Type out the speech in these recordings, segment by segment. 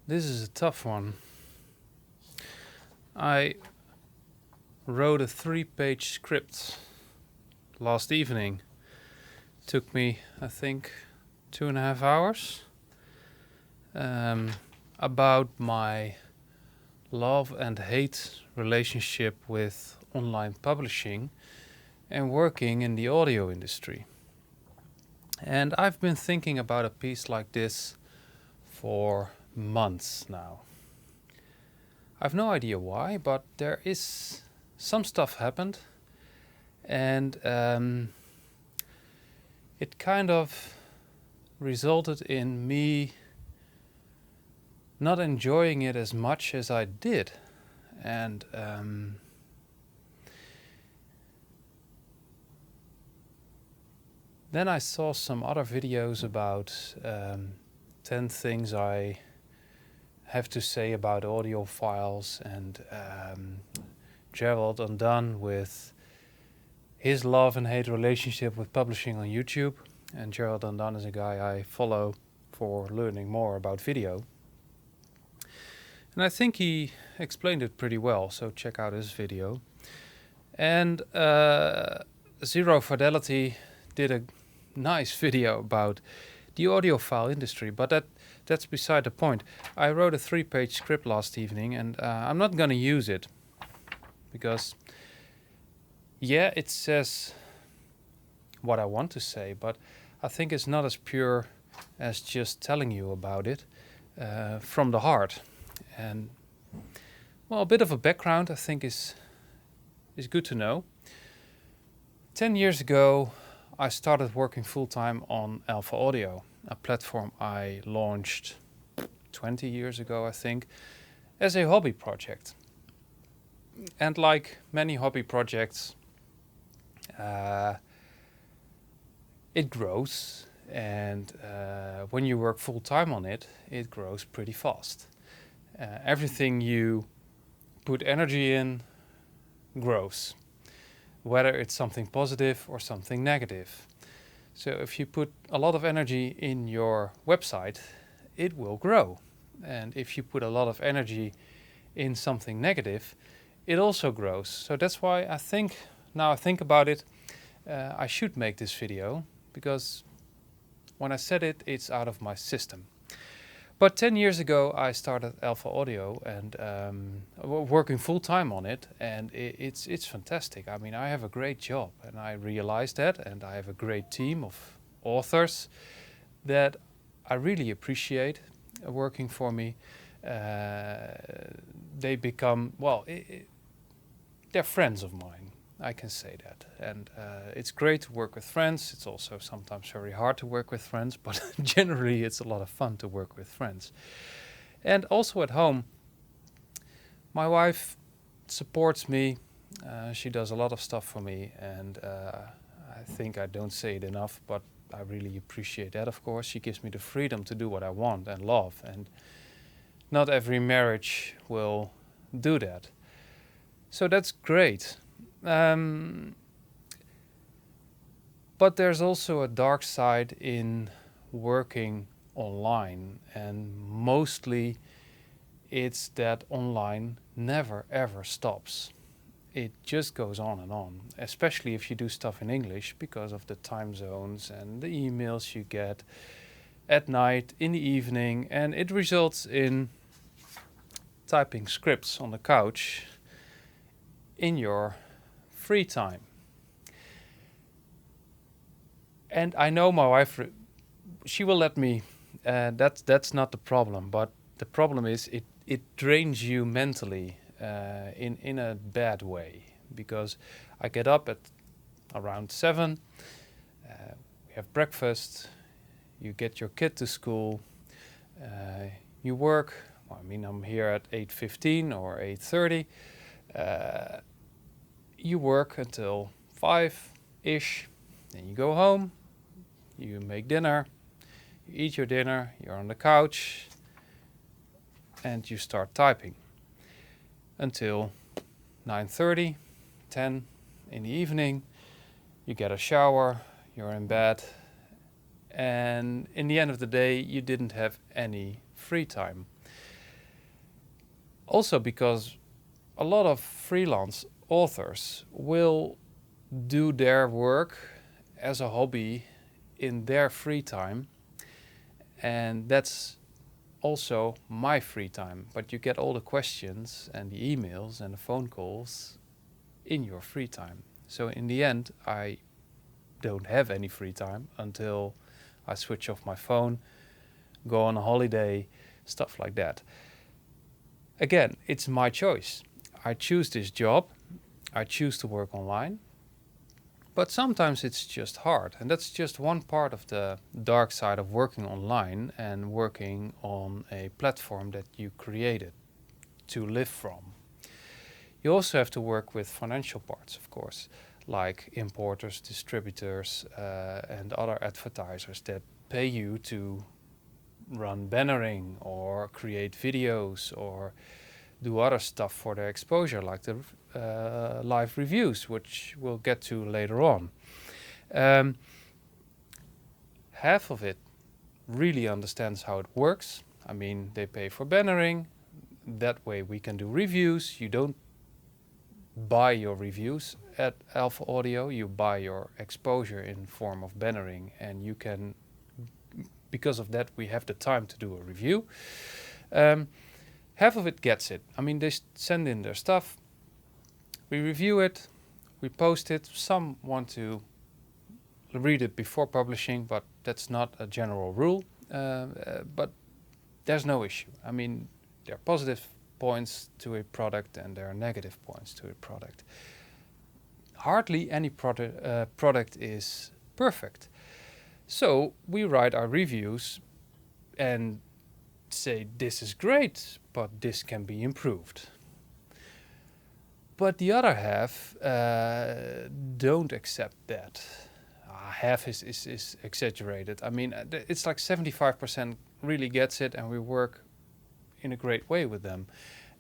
This is a tough one. I wrote a 3-page script last evening. Took me, I think, 2.5 hours. About my love and hate relationship with online publishing and working in the audio industry. And I've been thinking about a piece like this for months now. I've no idea why, but there is some stuff happened, and it kind of resulted in me not enjoying it as much as I did. And then I saw some other videos about 10 things I have to say about audiophiles, and Gerald Undone with his love and hate relationship with publishing on YouTube. And Gerald Undone is a guy I follow for learning more about video. And I think he explained it pretty well, so check out his video. And Zero Fidelity did a nice video about the audiophile industry, but that's beside the point. I wrote a 3-page script last evening, and I'm not going to use it because, yeah, it says what I want to say, but I think it's not as pure as just telling you about it from the heart. And, well, a bit of a background I think is good to know. 10 years ago, I started working full-time on Alpha Audio, a platform I launched 20 years ago, I think, as a hobby project. And like many hobby projects, it grows, and when you work full-time on it, it grows pretty fast. Everything you put energy in grows, whether it's something positive or something negative. So if you put a lot of energy in your website, it will grow. And if you put a lot of energy in something negative, it also grows. So that's why I think, now I think about it, I should make this video, because when I said it, it's out of my system. But 10 years ago, I started Alpha Audio and working full-time on it, and it's fantastic. I mean, I have a great job, and I realized that, and I have a great team of authors that I really appreciate working for me. They become, well, they're friends of mine, I can say that. And it's great to work with friends. It's also sometimes very hard to work with friends, but generally it's a lot of fun to work with friends. And also at home, my wife supports me. She does a lot of stuff for me, and I think I don't say it enough, but I really appreciate that, of course. She gives me the freedom to do what I want and love, and not every marriage will do that. So that's great. But there's also a dark side in working online, and mostly it's that online never ever stops. It just goes on and on, especially if you do stuff in English, because of the time zones and the emails you get at night, in the evening, and it results in typing scripts on the couch in your free time. And I know my wife, she will let me, that's not the problem, but the problem is it drains you mentally in a bad way, because I get up at around 7, we have breakfast, you get your kid to school, you work. Well, I mean, I'm here at 8:15 or 8:30. You work until 5-ish, then you go home, you make dinner, you eat your dinner, you're on the couch, and you start typing until 9:30, 10 in the evening. You get a shower, you're in bed, and in the end of the day, you didn't have any free time. Also because a lot of freelance authors will do their work as a hobby in their free time, and that's also my free time. But you get all the questions and the emails and the phone calls in your free time. So in the end, I don't have any free time until I switch off my phone, go on a holiday, stuff like that. Again, it's my choice. I choose this job, I choose to work online, but sometimes it's just hard. And that's just one part of the dark side of working online and working on a platform that you created to live from. You also have to work with financial parts, of course, like importers, distributors, and other advertisers that pay you to run bannering or create videos or do other stuff for their exposure, like the live reviews, which we'll get to later on. Half of it really understands how it works. I mean, they pay for bannering. That way we can do reviews. You don't buy your reviews at Alpha Audio. You buy your exposure in form of bannering, and you can, because of that, we have the time to do a review. Half of it gets it. I mean, they send in their stuff, we review it, we post it. Some want to read it before publishing, but that's not a general rule. But there's no issue. I mean, there are positive points to a product and there are negative points to a product. Hardly any product is perfect. So we write our reviews and say this is great, but this can be improved. But the other half don't accept that. Half is exaggerated. I mean, it's like 75% really gets it, and we work in a great way with them,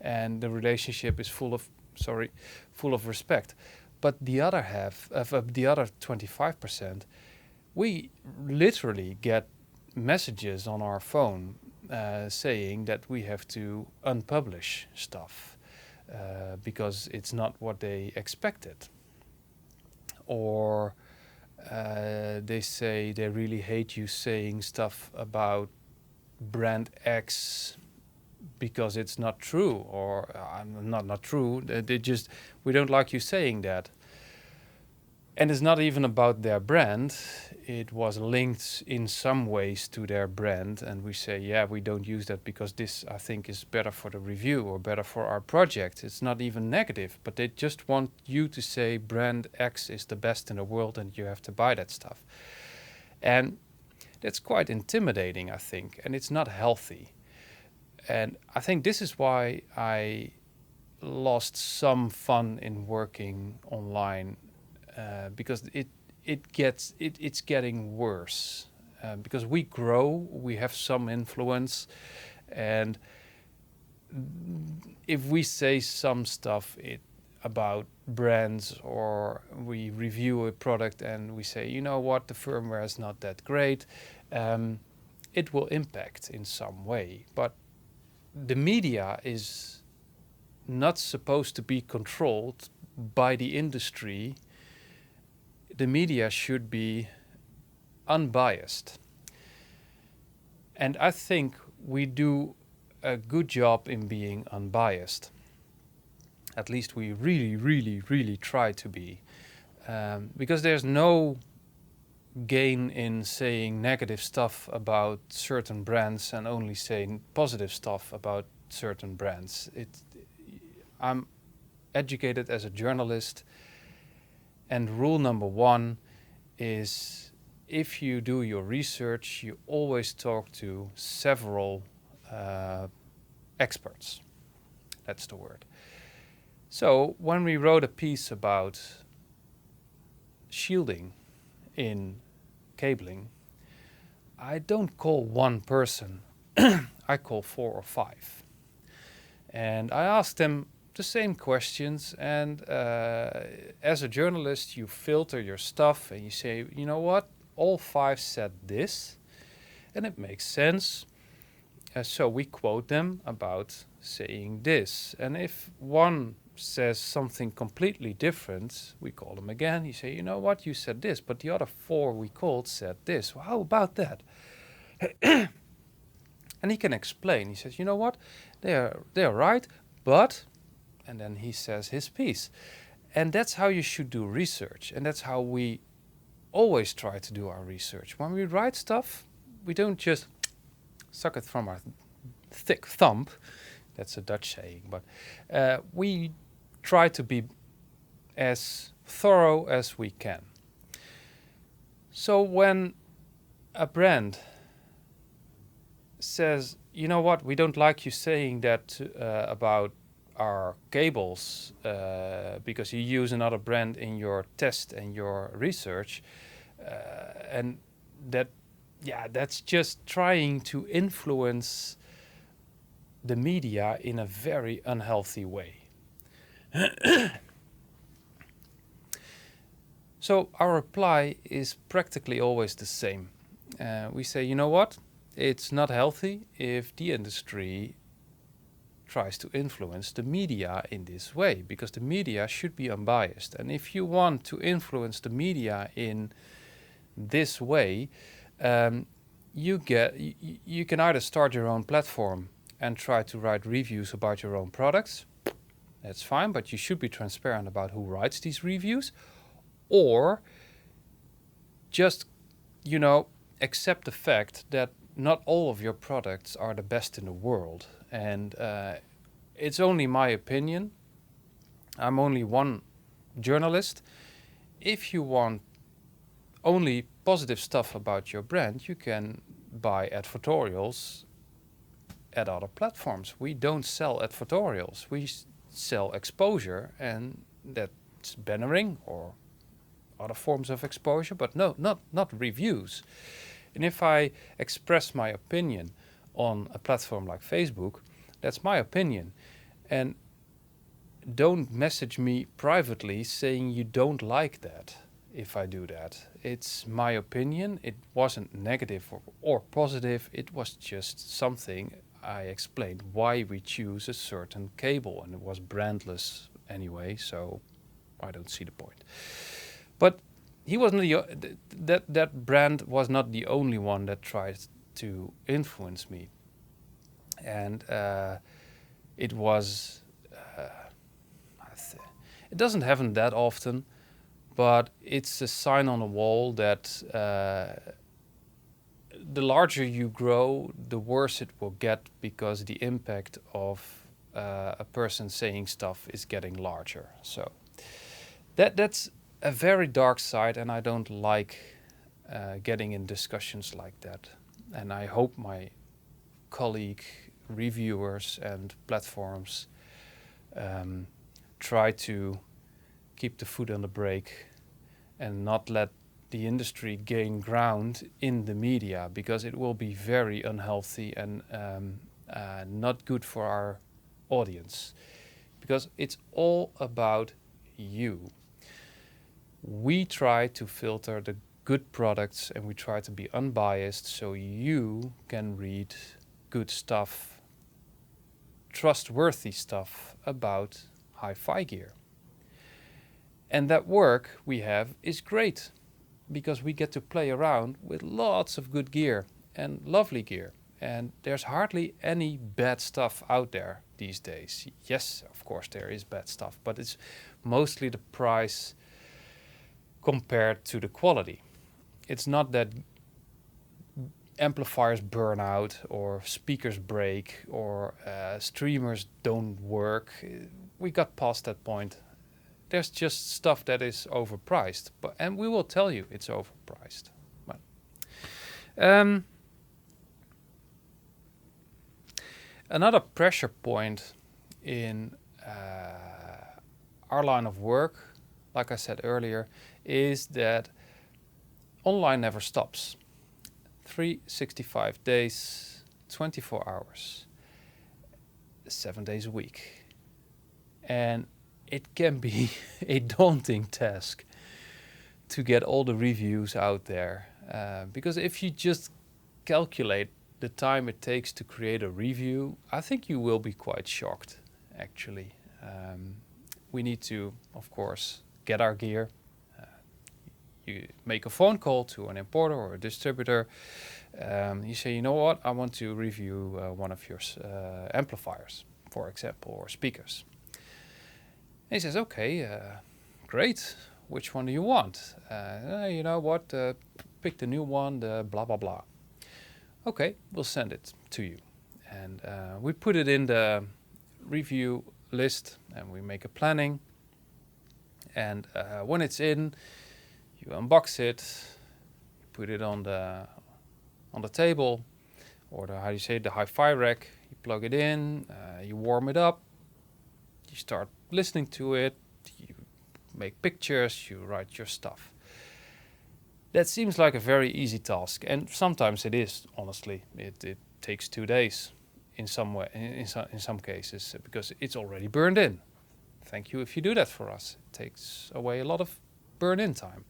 and the relationship is full of respect. But the other half, the other 25%, we literally get messages on our phone saying that we have to unpublish stuff because it's not what they expected. Or they say they really hate you saying stuff about brand X because it's not true, or not true. We don't like you saying that. And it's not even about their brand. It was linked in some ways to their brand, and we say, yeah, we don't use that because this, I think, is better for the review or better for our project. It's not even negative, but they just want you to say brand X is the best in the world and you have to buy that stuff. And that's quite intimidating, I think, and it's not healthy. And I think this is why I lost some fun in working online, because it's getting worse. Because we grow, we have some influence, and if we say some stuff about brands, or we review a product and we say, you know what, the firmware is not that great, it will impact in some way. But the media is not supposed to be controlled by the industry. The media should be unbiased. And I think we do a good job in being unbiased. At least we really, really, really try to be. Because there's no gain in saying negative stuff about certain brands and only saying positive stuff about certain brands. I'm educated as a journalist, and rule number one is, if you do your research, you always talk to several experts. That's the word. So when we wrote a piece about shielding in cabling, I don't call one person, I call 4 or 5. And I asked them the same questions, and as a journalist you filter your stuff and you say, you know what, all 5 said this and it makes sense. So we quote them about saying this. And if one says something completely different, we call them again. You say, you know what, you said this, but the other four we called said this. Well, how about that? And he can explain. He says, you know what, they're right, but, and then he says his piece. And that's how you should do research. And that's how we always try to do our research. When we write stuff, we don't just suck it from our thick thumb. That's a Dutch saying, but we try to be as thorough as we can. So when a brand says, you know what, we don't like you saying that about our cables because you use another brand in your test and your research, and that's just trying to influence the media in a very unhealthy way. So our reply is practically always the same. We say, you know what, it's not healthy if the industry tries to influence the media in this way, because the media should be unbiased. And if you want to influence the media in this way, you can either start your own platform and try to write reviews about your own products. That's fine, but you should be transparent about who writes these reviews, or just, accept the fact that not all of your products are the best in the world. And it's only my opinion. I'm only one journalist. If you want only positive stuff about your brand, you can buy advertorials at other platforms. We don't sell advertorials. We sell exposure, and that's bannering or other forms of exposure, but no, not reviews. And if I express my opinion on a platform like Facebook, that's my opinion. And don't message me privately saying you don't like that if I do that. It's my opinion. It wasn't negative or positive. It was just something I explained why we choose a certain cable, and it was brandless anyway, so I don't see the point. But he wasn't that brand was not the only one that tried to influence me, and it was it doesn't happen that often, but it's a sign on the wall that the larger you grow, the worse it will get, because the impact of a person saying stuff is getting larger. So that's a very dark side, and I don't like getting in discussions like that. And I hope my colleague reviewers and platforms try to keep the foot on the brake and not let the industry gain ground in the media, because it will be very unhealthy and not good for our audience, because it's all about you. We try to filter the good products, and we try to be unbiased so you can read good stuff, trustworthy stuff about hi-fi gear. And that work we have is great, because we get to play around with lots of good gear and lovely gear. And there's hardly any bad stuff out there these days. Yes, of course there is bad stuff, but it's mostly the price compared to the quality. It's not that amplifiers burn out or speakers break or streamers don't work. We got past that point. There's just stuff that is overpriced, and we will tell you it's overpriced. But, another pressure point in our line of work, like I said earlier, is that online never stops. 365 days, 24 hours, 7 days a week. And it can be a daunting task to get all the reviews out there. Because if you just calculate the time it takes to create a review, I think you will be quite shocked, actually. We need to, of course, get our gear. You make a phone call to an importer or a distributor. You say, you know what, I want to review one of your amplifiers, for example, or speakers. And he says, okay, great. Which one do you want? You know what, pick the new one, the blah, blah, blah. Okay, we'll send it to you. And we put it in the review list and we make a planning. And when it's in, you unbox it, put it on the table, or the hi-fi rack. You plug it in, you warm it up, you start listening to it, you make pictures, you write your stuff. That seems like a very easy task, and sometimes it is. Honestly, it takes 2 days in some cases, because it's already burned in. Thank you if you do that for us. It takes away a lot of burn-in time.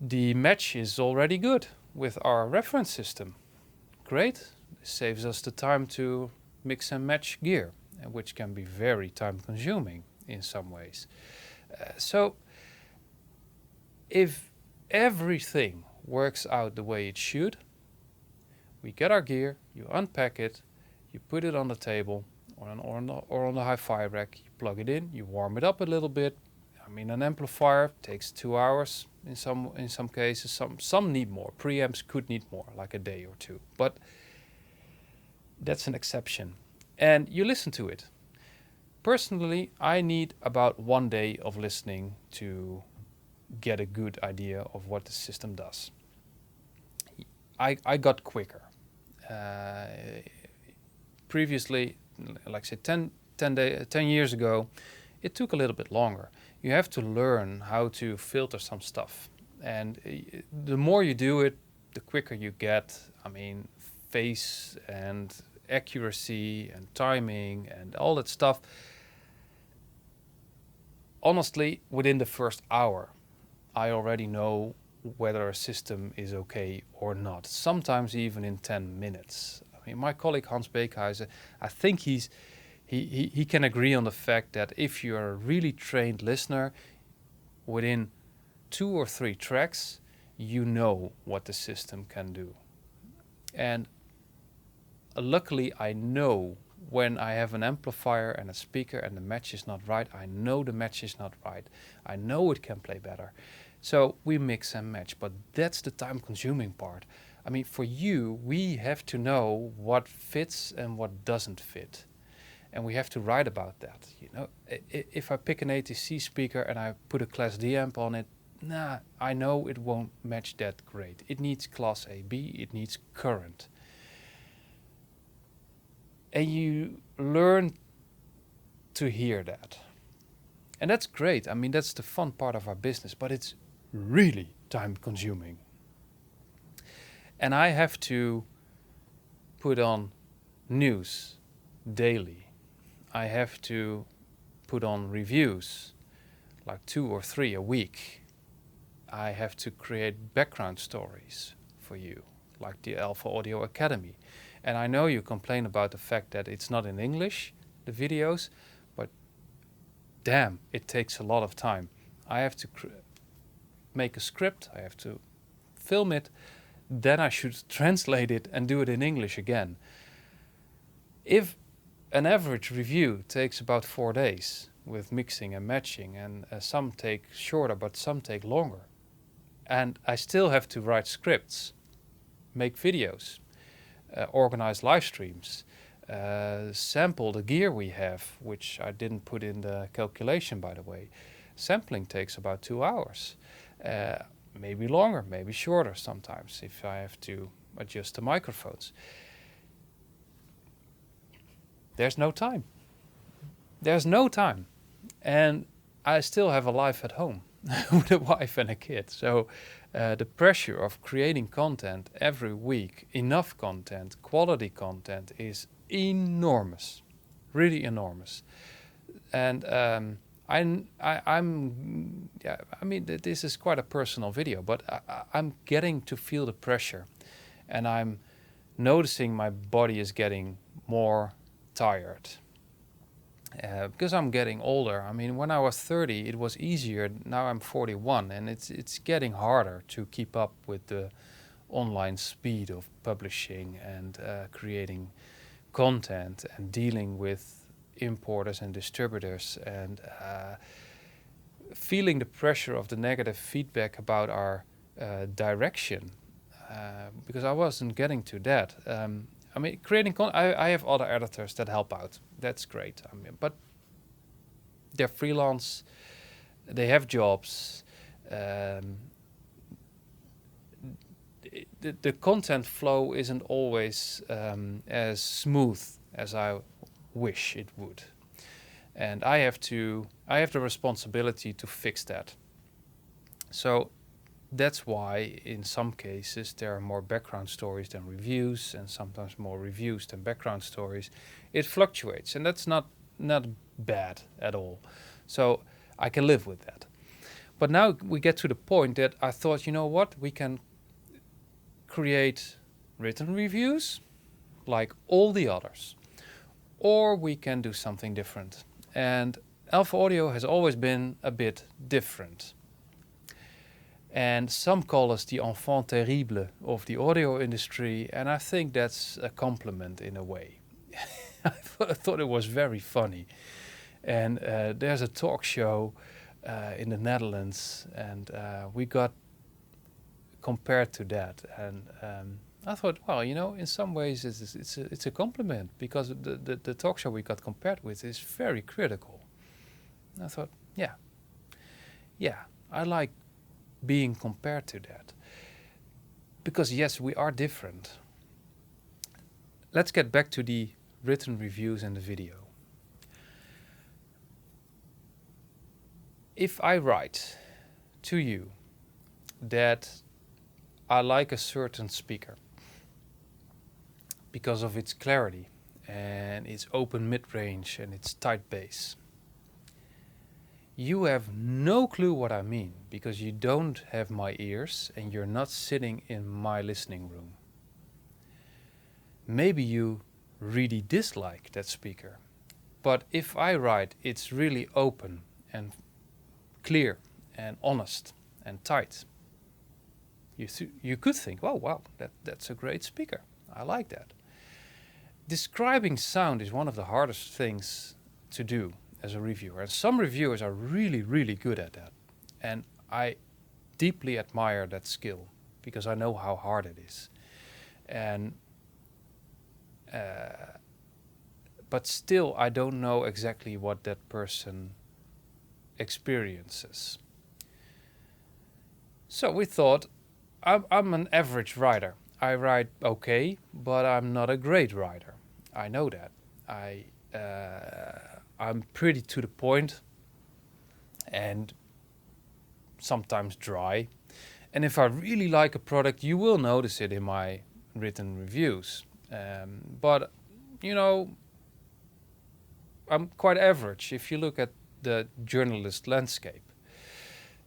The match is already good with our reference system. Great. It saves us the time to mix and match gear, which can be very time consuming in some ways. So if everything works out the way it should, we get our gear, you unpack it, you put it on the table or on the hi-fi rack, you plug it in, you warm it up a little bit. I mean, an amplifier takes 2 hours in some cases. Some need more. Preamps could need more, like a day or two. But that's an exception. And you listen to it. Personally, I need about 1 day of listening to get a good idea of what the system does. I got quicker. Previously, like I said, 10 years ago, it took a little bit longer. You have to learn how to filter some stuff. And the more you do it, the quicker you get. I mean, phase and accuracy and timing and all that stuff. Honestly, within the first hour, I already know whether a system is okay or not. Sometimes even in 10 minutes. I mean, my colleague Hans Beekhuizen, I think he can agree on the fact that if you're a really trained listener, within 2 or 3 tracks, you know what the system can do. And luckily, I know when I have an amplifier and a speaker and the match is not right. I know the match is not right. I know it can play better. So we mix and match, but that's the time-consuming part. I mean, for you, we have to know what fits and what doesn't fit. And we have to write about that. You know, if I pick an ATC speaker and I put a Class D amp on it, I know it won't match that great. It needs Class AB, it needs current. And you learn to hear that. And that's great. I mean, that's the fun part of our business, but it's really time consuming. And I have to put on news daily. I have to put on reviews, like 2 or 3 a week. I have to create background stories for you, like the Alpha Audio Academy. And I know you complain about the fact that it's not in English, the videos, but damn, it takes a lot of time. I have to make a script, I have to film it, then I should translate it and do it in English again. If an average review takes about 4 days with mixing and matching, and some take shorter, but some take longer, and I still have to write scripts, make videos, organize live streams, sample the gear we have, which I didn't put in the calculation, by the way. Sampling takes about 2 hours, maybe longer, maybe shorter sometimes if I have to adjust the microphones. There's no time. There's no time. And I still have a life at home with a wife and a kid. So the pressure of creating content every week, enough content, quality content, is enormous, really enormous. And this is quite a personal video, but I'm getting to feel the pressure. and I'm noticing my body is getting more tired. Because I'm getting older. I mean, when I was 30, it was easier. Now I'm 41, and it's getting harder to keep up with the online speed of publishing and creating content and dealing with importers and distributors and feeling the pressure of the negative feedback about our direction, because I wasn't getting to that. I mean, creating I have other editors that help out. That's great. I mean, but they're freelance. They have jobs. The content flow isn't always as smooth as I wish it would, and I have the responsibility to fix that. So that's why in some cases there are more background stories than reviews, and sometimes more reviews than background stories. It fluctuates, and that's not bad at all. So I can live with that. But now we get to the point that I thought, you know what, we can create written reviews like all the others, or we can do something different. And Alpha Audio has always been a bit different. And some call us the enfant terrible of the audio industry, and I think that's a compliment in a way. I thought it was very funny. And there's a talk show in the Netherlands, and we got compared to that. And I thought, well, you know, in some ways it's a compliment, because the talk show we got compared with is very critical. And I thought, yeah, I like being compared to that, because yes, we are different. Let's get back to the written reviews and the video. If I write to you that I like a certain speaker because of its clarity and its open mid-range and its tight bass, you have no clue what I mean, because you don't have my ears and you're not sitting in my listening room. Maybe you really dislike that speaker, but if I write it's really open and clear and honest and tight, you could think, oh wow, that's a great speaker. I like that. Describing sound is one of the hardest things to do as a reviewer, and some reviewers are really, really good at that, and I deeply admire that skill, because I know how hard it is. And but still I don't know exactly what that person experiences. So we thought, I'm an average writer. I write okay, but I'm not a great writer. I know that. I'm pretty to the point and sometimes dry. And if I really like a product, you will notice it in my written reviews. But, you know, I'm quite average if you look at the journalist landscape.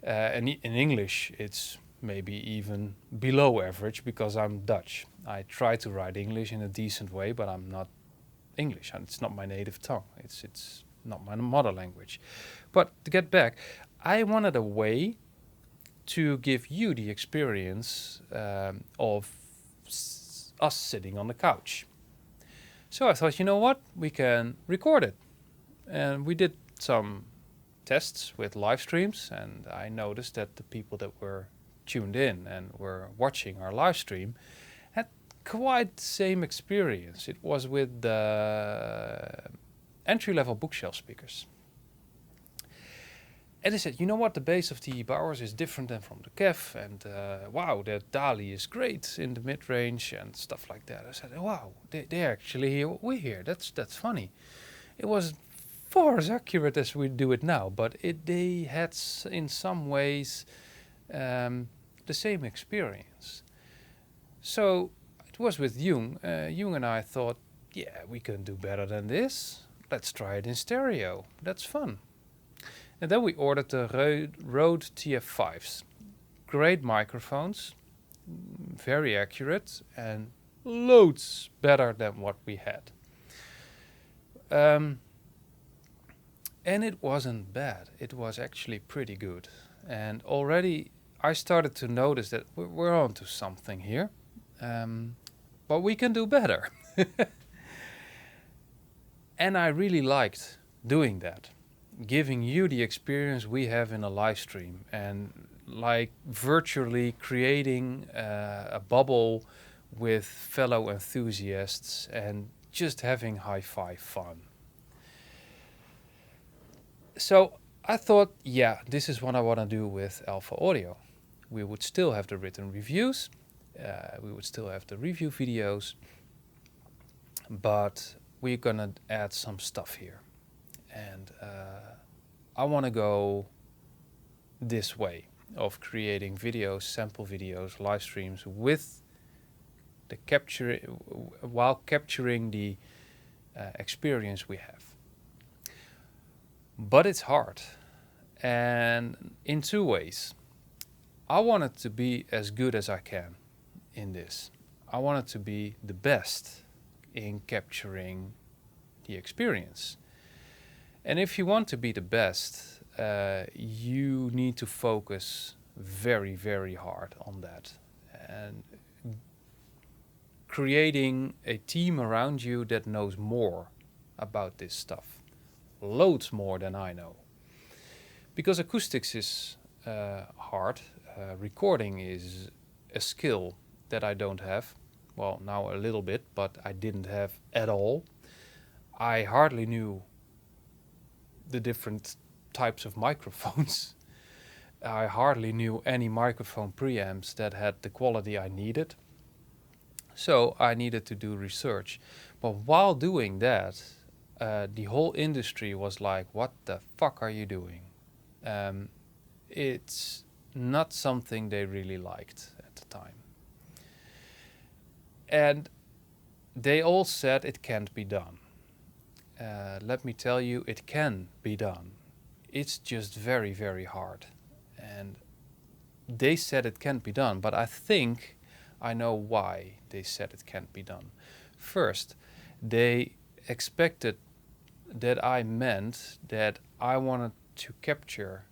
And in English, it's maybe even below average, because I'm Dutch. I try to write English in a decent way, but I'm not English, and it's not my native tongue. It's not my mother language. But to get back, I wanted a way to give you the experience of us sitting on the couch. So I thought, you know what, we can record it. And we did some tests with live streams, and I noticed that the people that were tuned in and were watching our live stream had quite the same experience. It was with the entry-level bookshelf speakers. And they said, you know what, the bass of the Bowers is different than from the Kev, and wow, that Dali is great in the mid-range and stuff like that. I said, wow, they actually hear what we hear. That's funny. It was far as accurate as we do it now, but they had in some ways the same experience. So it was with Jung. Jung and I thought, yeah, we can do better than this. Let's try it in stereo. That's fun. And then we ordered the Rode TF5s. Great microphones, very accurate and loads better than what we had. And it wasn't bad. It was actually pretty good. And already I started to notice that we're onto something here. But we can do better. And I really liked doing that, giving you the experience we have in a live stream, and like virtually creating a bubble with fellow enthusiasts and just having hi-fi fun. So I thought, yeah, this is what I want to do with Alpha Audio. We would still have the written reviews, we would still have the review videos, but we're gonna add some stuff here. And I want to go this way of creating videos, sample videos, live streams with the while capturing the experience we have. But it's hard, and in two ways. I want it to be as good as I can in this. I want it to be the best in capturing the experience. And if you want to be the best, you need to focus very, very hard on that. And creating a team around you that knows more about this stuff. Loads more than I know. Because acoustics is hard. Recording is a skill that I don't have. Well, now a little bit, but I didn't have at all. I hardly knew the different types of microphones. I hardly knew any microphone preamps that had the quality I needed. So I needed to do research. But while doing that, the whole industry was like, what the fuck are you doing? It's not something they really liked at the time. And they all said it can't be done. Let me tell you, it can be done. It's just very, very hard. And they said it can't be done, but I think I know why they said it can't be done. First, they expected that I meant that I wanted to capture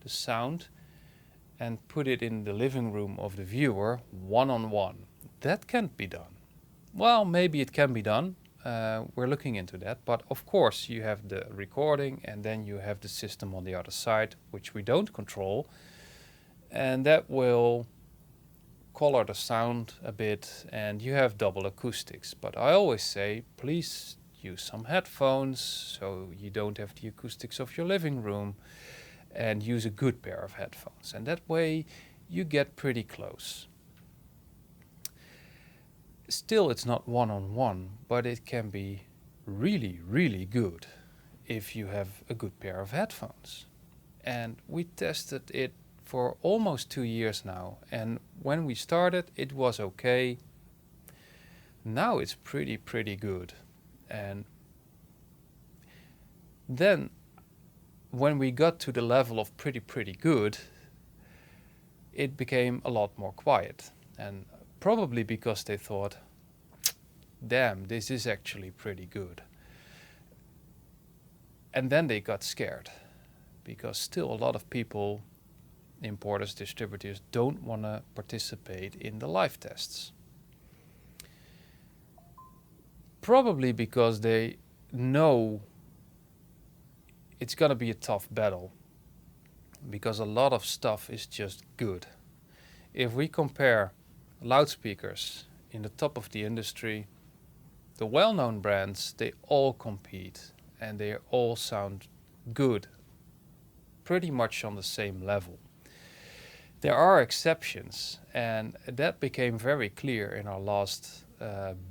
the sound and put it in the living room of the viewer one-on-one. That can't be done. Well, maybe it can be done. We're looking into that. But of course, you have the recording and then you have the system on the other side, which we don't control. And that will color the sound a bit, and you have double acoustics. But I always say, please use some headphones so you don't have the acoustics of your living room, and use a good pair of headphones. And that way you get pretty close. Still, it's not one-on-one, but it can be really, really good if you have a good pair of headphones. And we tested it for almost 2 years now, and when we started it was okay. Now it's pretty good. And then when we got to the level of pretty good, it became a lot more quiet. And probably because they thought, damn, this is actually pretty good. And then they got scared, because still a lot of people, importers, distributors, don't want to participate in the live tests. Probably because they know it's going to be a tough battle, because a lot of stuff is just good. If we compare loudspeakers in the top of the industry, the well-known brands, they all compete and they all sound good, pretty much on the same level. There are exceptions, and that became very clear in our last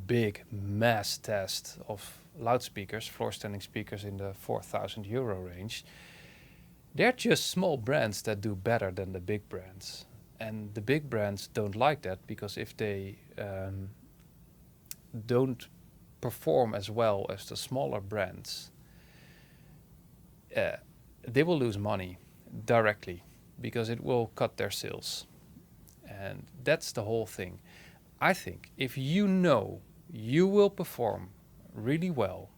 big mass test of loudspeakers, floor standing speakers in the €4,000 range. They're just small brands that do better than the big brands. And the big brands don't like that, because if they don't perform as well as the smaller brands, they will lose money directly, because it will cut their sales. And that's the whole thing. I think if you know you will perform really well,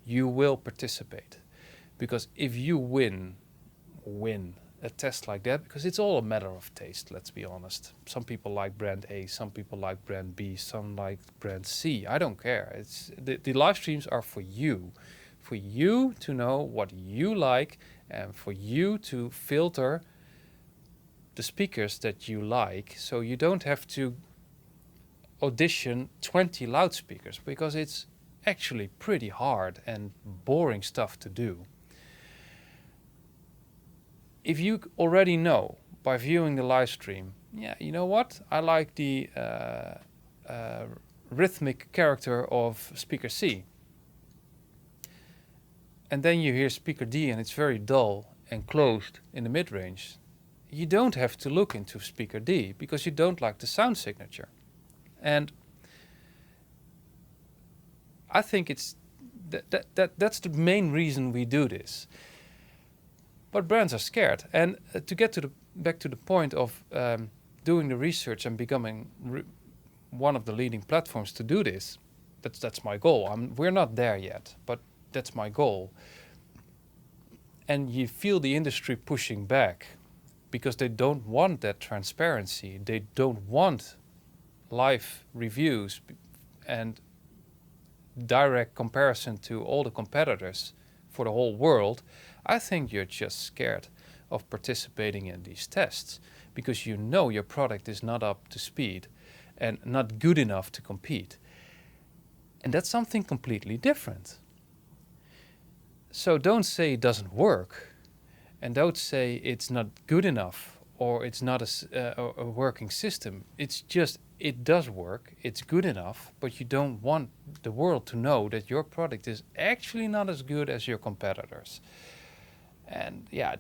you will participate. Because if you win a test like that, because it's all a matter of taste, let's be honest. Some people like brand A, some people like brand B, some like brand C. I don't care. It's the live streams are for you to know what you like, and for you to filter the speakers that you like, so you don't have to audition 20 loudspeakers, because it's actually pretty hard and boring stuff to do. If you already know by viewing the live stream, yeah, you know what? I like the rhythmic character of speaker C. And then you hear speaker D and it's very dull and closed in the mid-range. You don't have to look into speaker D because you don't like the sound signature. And I think it's that's the main reason we do this. But brands are scared. And to get to back to the point of doing the research and becoming one of the leading platforms to do this, that's my goal. We're not there yet, but that's my goal. And you feel the industry pushing back because they don't want that transparency. They don't want live reviews and direct comparison to all the competitors for the whole world. I think you're just scared of participating in these tests because you know your product is not up to speed and not good enough to compete. And that's something completely different. So don't say it doesn't work, and don't say it's not good enough or it's not a working system. It's just, it does work, it's good enough, but you don't want the world to know that your product is actually not as good as your competitors. And yeah,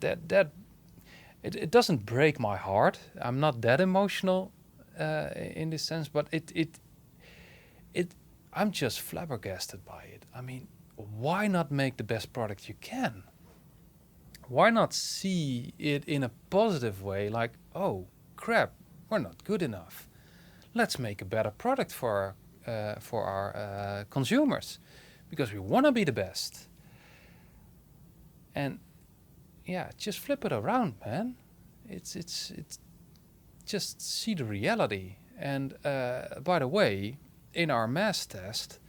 it doesn't break my heart. I'm not that emotional in this sense, but I'm just flabbergasted by it. I mean, why not make the best product you can? Why not see it in a positive way, like, oh crap, we're not good enough. Let's make a better product for our consumers, because we want to be the best. And yeah, just flip it around, man. It's just see the reality. And by the way, in our mass test,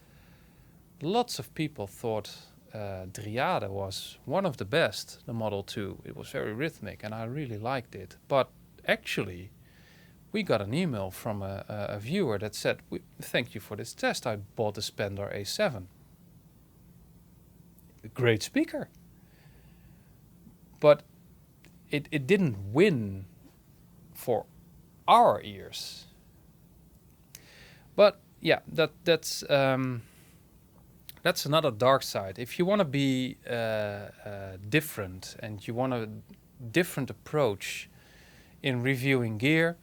lots of people thought Dryade was one of the best, the Model 2. It was very rhythmic and I really liked it. But actually, we got an email from a viewer that said, thank you for this test, I bought the Spendor A7. A great speaker. But it didn't win for our ears. But yeah, that's another dark side. If you want to be different and you want a different approach in reviewing gear,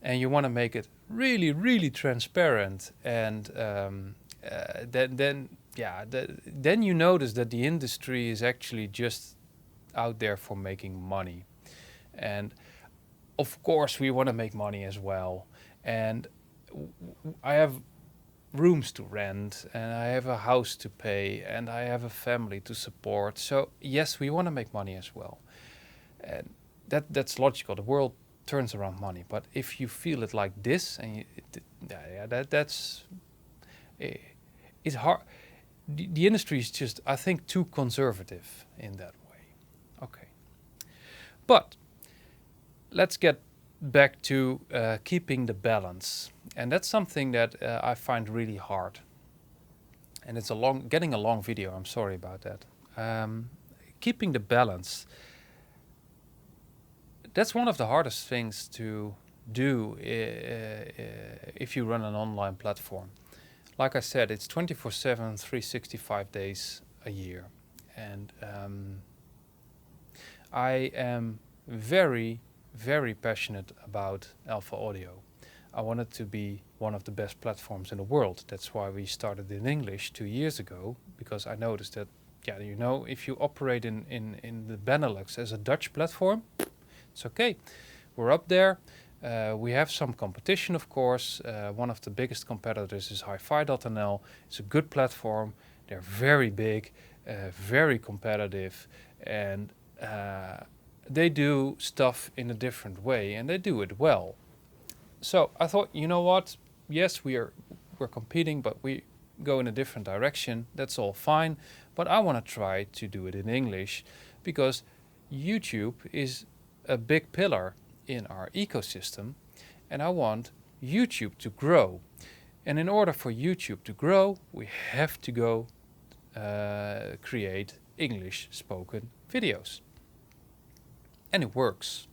and you want to make it really, really transparent, and then you notice that the industry is actually just out there for making money. And of course we want to make money as well. And I have rooms to rent, and I have a house to pay, and I have a family to support. So yes, we want to make money as well. And that's logical. The world turns around money. But if you feel it like this, and it's hard. The industry is just, I think, too conservative in that way. Okay. But let's get back to keeping the balance. And that's something that I find really hard. And it's getting a long video, I'm sorry about that. Keeping the balance. That's one of the hardest things to do if you run an online platform. Like I said, it's 24/7, 365 days a year. And I am very, very passionate about Alpha Audio. I wanted to be one of the best platforms in the world. That's why we started in English 2 years ago, because I noticed that, yeah, you know, if you operate in the Benelux as a Dutch platform, it's okay. We're up there. We have some competition, of course. One of the biggest competitors is HiFi.nl. It's a good platform. They're very big, very competitive, and they do stuff in a different way, and they do it well. So I thought, you know what? Yes, we're competing, but we go in a different direction. That's all fine. But I want to try to do it in English, because YouTube is a big pillar in our ecosystem, and I want YouTube to grow. And in order for YouTube to grow, we have to go create English spoken videos. And it works.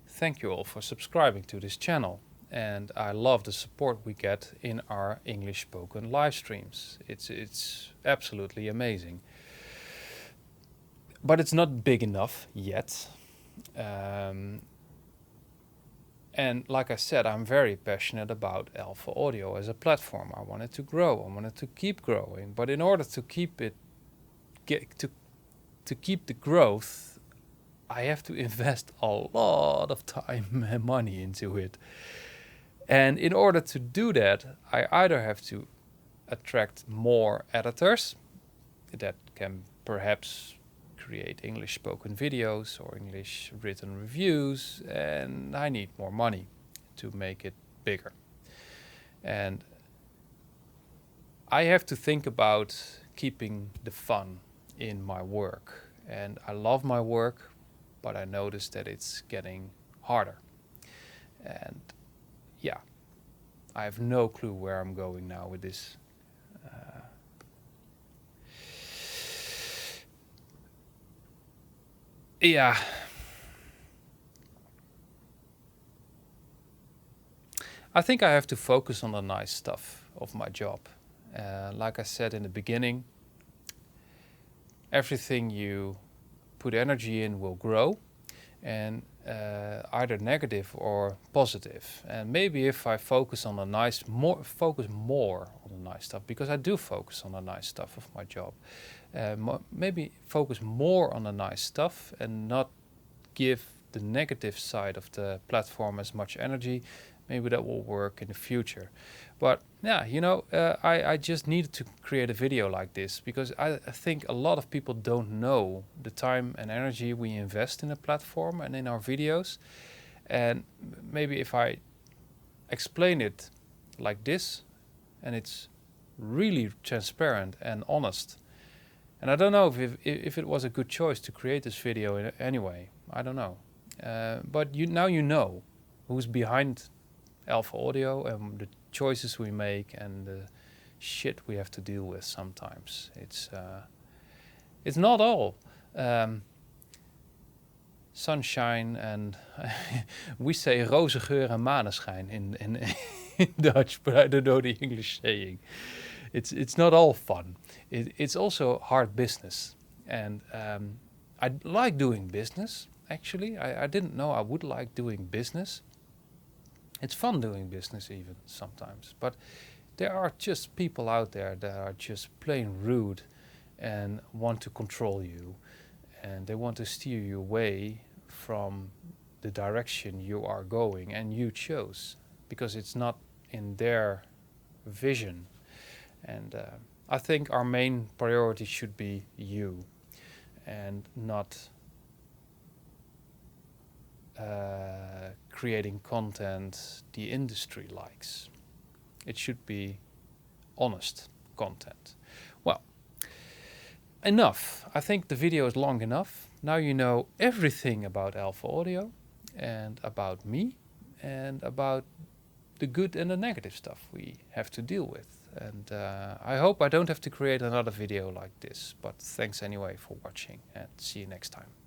Thank you all for subscribing to this channel. And I love the support we get in our English spoken live streams. It's absolutely amazing. But it's not big enough yet. And like I said, I'm very passionate about Alpha Audio as a platform. I want it to grow. I want it to keep growing. But in order to keep it, to keep the growth, I have to invest a lot of time and money into it. And in order to do that, I either have to attract more editors that can perhaps create English spoken videos or English written reviews, and I need more money to make it bigger. And I have to think about keeping the fun in my work. And I love my work, but I notice that it's getting harder. And yeah, I have no clue where I'm going now with this. Yeah. I think I have to focus on the nice stuff of my job. Like I said in the beginning, everything you put energy in will grow, and either negative or positive. And maybe if I focus on the nice, focus more on the nice stuff, because I do focus on the nice stuff of my job. Maybe focus more on the nice stuff and not give the negative side of the platform as much energy. Maybe that will work in the future. But yeah, you know, I just needed to create a video like this, because I think a lot of people don't know the time and energy we invest in a platform and in our videos. And maybe if I explain it like this, and it's really transparent and honest. And I don't know if it was a good choice to create this video anyway. I don't know. But now you know who's behind Alpha Audio and the choices we make and the shit we have to deal with sometimes. It's not all sunshine and we say roze geur en maneschijn in Dutch, but I don't know the English saying. It's not all fun. It's also hard business, and I like doing business. Actually, I didn't know I would like doing business. It's fun doing business even sometimes, but there are just people out there that are just plain rude and want to control you, and they want to steer you away from the direction you are going and you chose, because it's not in their vision. And I think our main priority should be you, and not creating content the industry likes. It should be honest content. Well, enough. I think the video is long enough. Now you know everything about Alpha Audio and about me and about the good and the negative stuff we have to deal with. And I hope I don't have to create another video like this, but thanks anyway for watching, and see you next time.